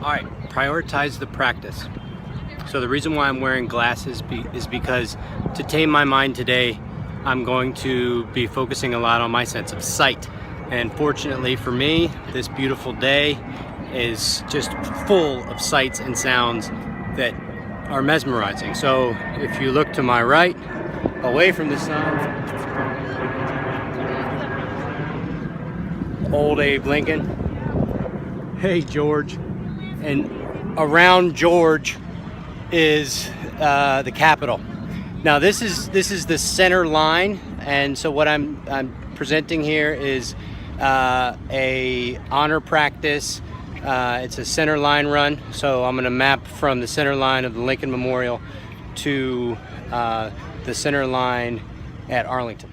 All right, prioritize the practice. So the reason why I'm wearing glasses is because to tame my mind today, I'm going to be focusing a lot on my sense of sight. And fortunately for me, this beautiful day is just full of sights and sounds that are mesmerizing. So if you look to my right, away from the sun, old Abe Lincoln. Hey, George. And around George is the Capitol. Now this is the center line, and so what I'm presenting here is a honor practice. It's a center line run, so I'm going to map from the center line of the Lincoln Memorial to the center line at Arlington.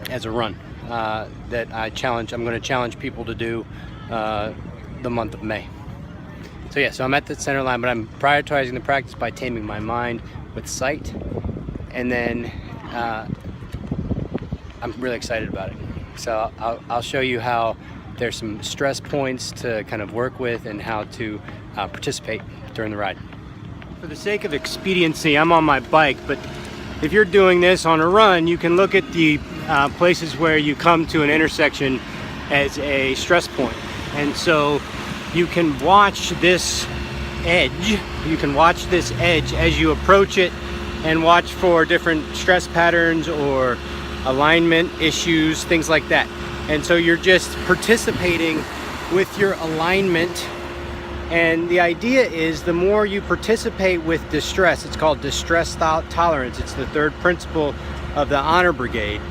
As a run that I'm going to challenge people to do the month of May. So yeah, so I'm at the center line, but I'm prioritizing the practice by taming my mind with sight, and then I'm really excited about it. So I'll show you how there's some stress points to kind of work with and how to participate during the ride. For the sake of expediency, I'm on my bike, but if you're doing this on a run, you can look at the places where you come to an intersection as a stress point. And so you can watch this edge. You can watch this edge as you approach it and watch for different stress patterns or alignment issues, things like that. And so you're just participating with your alignment. And the idea is the more you participate with distress, it's called distress tolerance. It's the third principle of the Honor Brigade,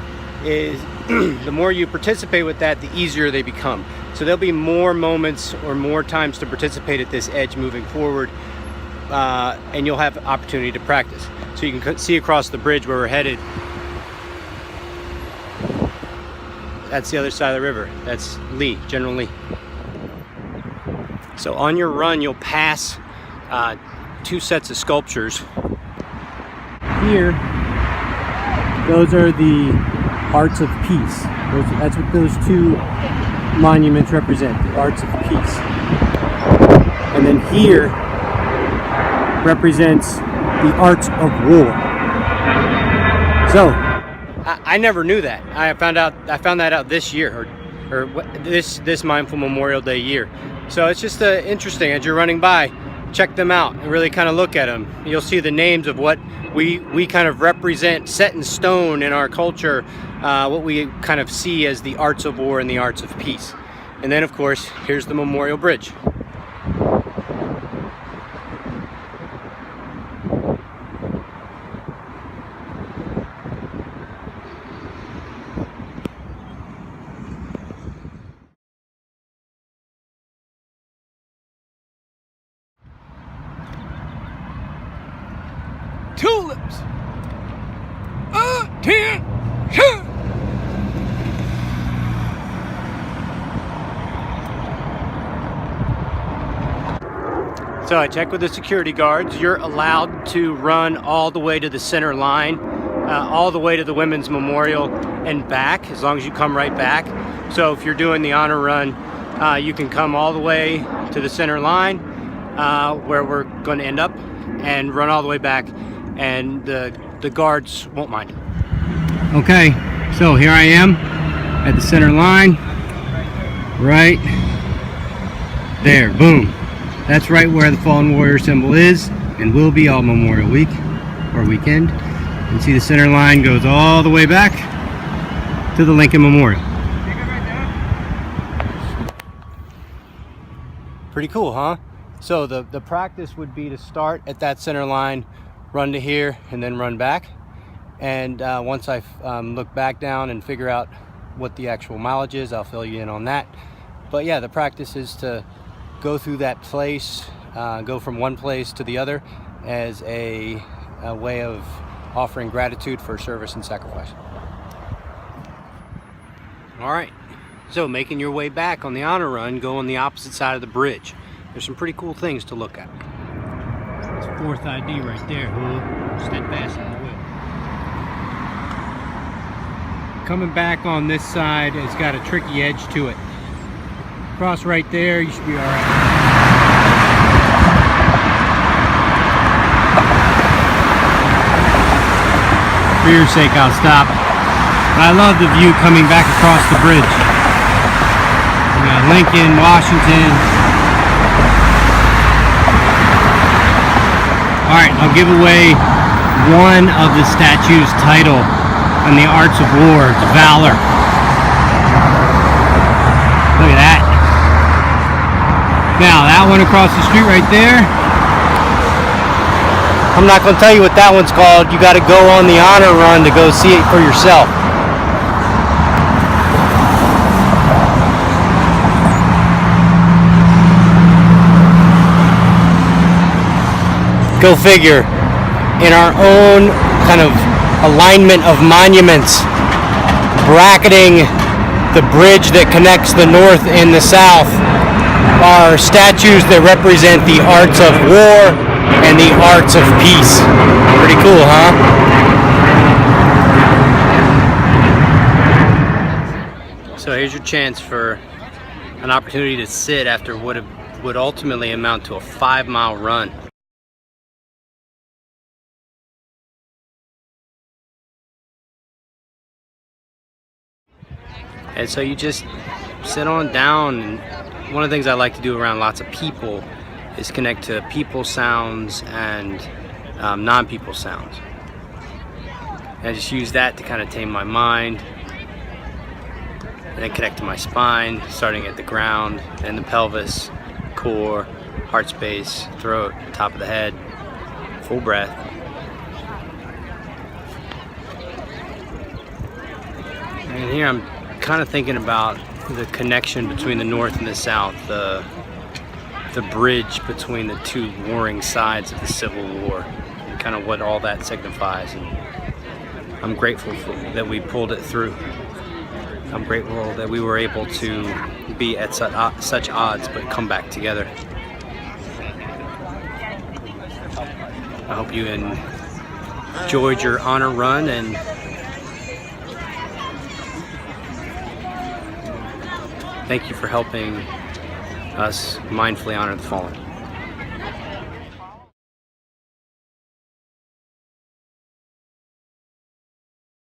is the more you participate with that, the easier they become. So there'll be more moments or more times to participate at this edge moving forward, and you'll have opportunity to practice. So you can see across the bridge where we're headed. That's the other side of the river. That's Lee, General Lee. So on your run, you'll pass two sets of sculptures. Here, those are the Arts of Peace. That's what those two monuments represent, the Arts of Peace. And then here represents the Arts of War. So, I never knew that. I found that out this year, or this Mindful Memorial Day year. So it's just interesting. As you're running by, check them out and really kind of look at them. You'll see the names of what we kind of represent, set in stone in our culture, what we kind of see as the arts of war and the arts of peace. And then of course, here's the Memorial Bridge. Tulips! Attention! So I checked with the security guards. You're allowed to run all the way to the center line, all the way to the Women's Memorial and back, as long as you come right back. So if you're doing the honor run, you can come all the way to the center line, where we're going to end up, and run all the way back, and the guards won't mind. Okay, so here I am at the center line, right there, boom. That's right where the Fallen Warrior symbol is and will be all Memorial Week or weekend. You can see the center line goes all the way back to the Lincoln Memorial. Pretty cool, huh? So the practice would be to start at that center line, run to here, and then run back. And once I look back down and figure out what the actual mileage is, I'll fill you in on that. But yeah, the practice is to go through that place, go from one place to the other as a way of offering gratitude for service and sacrifice. All right, so making your way back on the honor run, go on the opposite side of the bridge. There's some pretty cool things to look at. It's 4th ID right there, steadfast in the wheel. coming back on this side has got a tricky edge to it. Cross right there, you should be all right. For your sake, I'll stop. But I love the view coming back across the bridge. You got Lincoln, Washington. All right, I'll give away one of the statue's title on the Arts of War. It's Valor. Look at that. Now that one across the street right there, I'm not going to tell you what that one's called. You got to go on the honor run to go see it for yourself. Go figure. In our own kind of alignment of monuments, bracketing the bridge that connects the north and the south are statues that represent the arts of war and the arts of peace. Pretty cool, huh? So here's your chance for an opportunity to sit after what would ultimately amount to a 5-mile run. And so you just sit on down, and one of the things I like to do around lots of people is connect to people sounds and non-people sounds. And I just use that to kind of tame my mind, and then connect to my spine, starting at the ground and the pelvis, core, heart space, throat, top of the head, full breath. And here I'm kind of thinking about the connection between the north and the south, the bridge between the two warring sides of the Civil War, and kind of what all that signifies. And I'm grateful that we pulled it through. I'm grateful that we were able to be at such odds but come back together. I hope you enjoyed your honor run, and thank you for helping us mindfully honor the fallen.